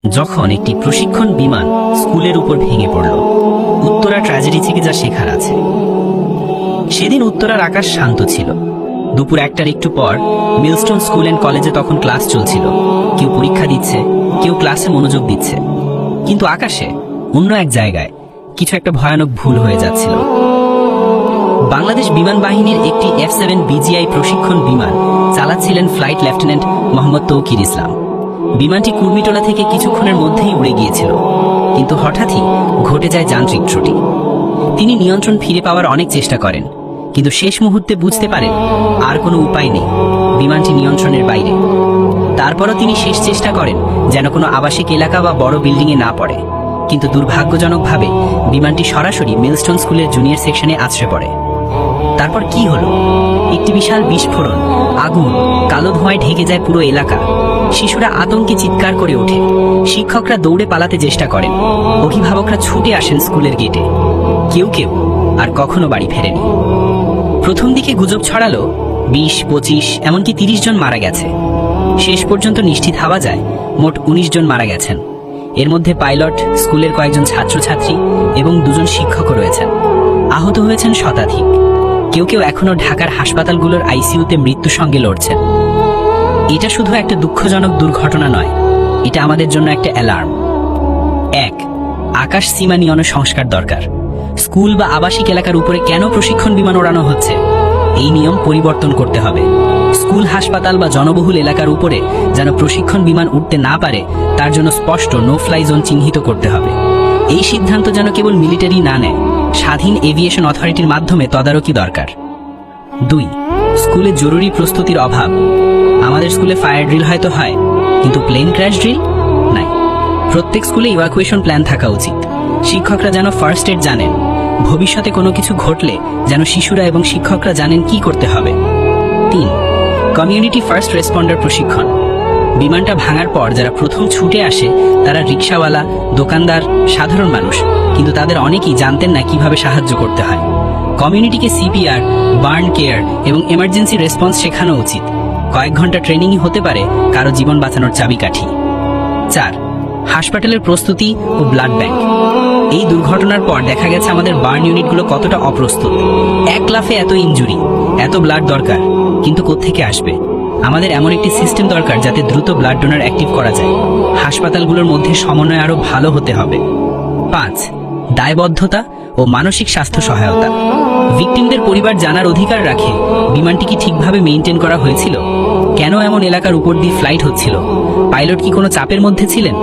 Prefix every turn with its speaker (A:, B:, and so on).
A: যখন একটি প্রশিক্ষণ বিমান স্কুলের উপর ভেঙে পড়ল। উত্তরা ট্র্যাজেডি থেকে যা শেখার আছে। সেদিন উত্তরার আকাশ শান্ত ছিল। দুপুর 1টার একটু পর মিলস্টোন স্কুল অ্যান্ড কলেজে তখন ক্লাস চলছিল। কেউ পরীক্ষা দিচ্ছে, কেউ ক্লাসে মনোযোগ দিচ্ছে, কিন্তু আকাশে অন্য এক জায়গায় কিছু একটা ভয়ানক ভুল হয়ে যাচ্ছিল। বাংলাদেশ বিমান বাহিনীর একটি F-7 BGI প্রশিক্ষণ বিমান চালাচ্ছিলেন ফ্লাইট লেফটেন্যান্ট মোহাম্মদ তৌকির ইসলাম। বিমানটি কুর্মিটোলা থেকে কিছুক্ষণের মধ্যেই উড়ে গিয়েছিল, কিন্তু হঠাৎই ঘটে যায় যান্ত্রিক ত্রুটি। তিনি নিয়ন্ত্রণ ফিরে পাওয়ার অনেক চেষ্টা করেন, কিন্তু শেষ মুহূর্তে বুঝতে পারেন আর কোনো উপায় নেই, বিমানটি নিয়ন্ত্রণের বাইরে। তারপরও তিনি শেষ চেষ্টা করেন যেন কোনো আবাসিক এলাকা বা বড় বিল্ডিংয়ে না পড়ে, কিন্তু দুর্ভাগ্যজনকভাবে বিমানটি সরাসরি মিলস্টোন স্কুলের জুনিয়র সেকশনে আছড়ে পড়ে। তারপর কি হলো? একটি বিশাল বিস্ফোরণ, আগুন, কালো ধোঁয়ায় ঢেকে যায় পুরো এলাকা। শিশুরা আতঙ্কে চিৎকার করে ওঠে, শিক্ষকরা দৌড়ে পালাতে চেষ্টা করেন, অভিভাবকরা ছুটে আসেন স্কুলের গেটে। কেউ কেউ আর কখনো বাড়ি ফেরেনি। প্রথম দিকে গুজব ছড়ালো 20, 25, এমনকি 30 জন মারা গেছে। শেষ পর্যন্ত নিশ্চিত হওয়া যায় মোট 19 জন মারা গেছেন। এর মধ্যে পাইলট, স্কুলের কয়েকজন ছাত্রছাত্রী এবং 2 জন শিক্ষকও রয়েছেন। আহত হয়েছেন শতাধিক। কেউ কেউ এখনো ঢাকার হাসপাতালগুলোর আইসিইউতে মৃত্যুর সঙ্গে লড়ছেন। এটা শুধু একটা দুঃখজনক দুর্ঘটনা নয়, এটা আমাদের জন্য একটা অ্যালার্ম। 1. আকাশ সীমা নিয়ন্ত্রণ সংস্কার দরকার। স্কুল বা আবাসিক এলাকার উপরে কেন প্রশিক্ষণ বিমান ওড়ানো হচ্ছে? এই নিয়ম পরিবর্তন করতে হবে। স্কুল, হাসপাতাল বা জনবহুল এলাকার উপরে যেন প্রশিক্ষণ বিমান উঠতে না পারে, তার জন্য স্পষ্ট নো ফ্লাই জোন চিহ্নিত করতে হবে। এই সিদ্ধান্ত যেন কেবল মিলিটারি না নেয়, স্বাধীন এভিয়েশন অথরিটির মাধ্যমে তদারকি দরকার। 2. স্কুলে জরুরি প্রস্তুতির অভাব। আমাদের স্কুলে ফায়ার ড্রিল হয়তো হয়, কিন্তু প্লেন ক্র্যাশ ড্রিল নাই। প্রত্যেক স্কুলে ইভাকুয়েশন প্ল্যান থাকা উচিত। শিক্ষকরা যেন ফার্স্ট এড জানেন। ভবিষ্যতে কোনো কিছু ঘটলে যেন শিশুরা এবং শিক্ষকরা জানেন কি করতে হবে। 3. কমিউনিটি ফার্স্ট রেসপন্ডার প্রশিক্ষণ। বিমানটা ভাঙার পর যারা প্রথম ছুটে আসে তারা রিকশাওয়ালা, দোকানদার, সাধারণ মানুষ, কিন্তু তাদের অনেকেই জানতেন না কিভাবে সাহায্য করতে হয়। কমিউনিটিকে সিপিআর, বার্ন কেয়ার এবং এমার্জেন্সি রেসপন্স শেখানো উচিত। কয়েক ঘন্টা ট্রেনিংই হতে পারে কারো জীবন বাঁচানোর চাবিকাঠি। 4. হাসপাতালের প্রস্তুতি ও ব্লাড ব্যাংক। এই দুর্ঘটনার পর দেখা গেছে আমাদের বার্ন ইউনিটগুলো কতটা অপ্রস্তুত। এক লাফে এত ইনজুরি, এত ব্লাড দরকার, কিন্তু কোত্থেকে আসবে? আমাদের এমন একটি সিস্টেম দরকার যাতে দ্রুত ব্লাড ডোনার অ্যাক্টিভ করা যায়। হাসপাতালগুলোর মধ্যে সমন্বয় আরও ভালো হতে হবে। 5. দায়বদ্ধতা ও মানসিক স্বাস্থ্য সহায়তা। ভিকটিমদের পরিবার জানার অধিকার রাখে বিমানটি কি ঠিকভাবে মেইনটেইন করা হয়েছিল, কেন এমন এলাকার উপর দিয়ে ফ্লাইট হচ্ছিল, পাইলট কি কোনো চাপের মধ্যে ছিলেন।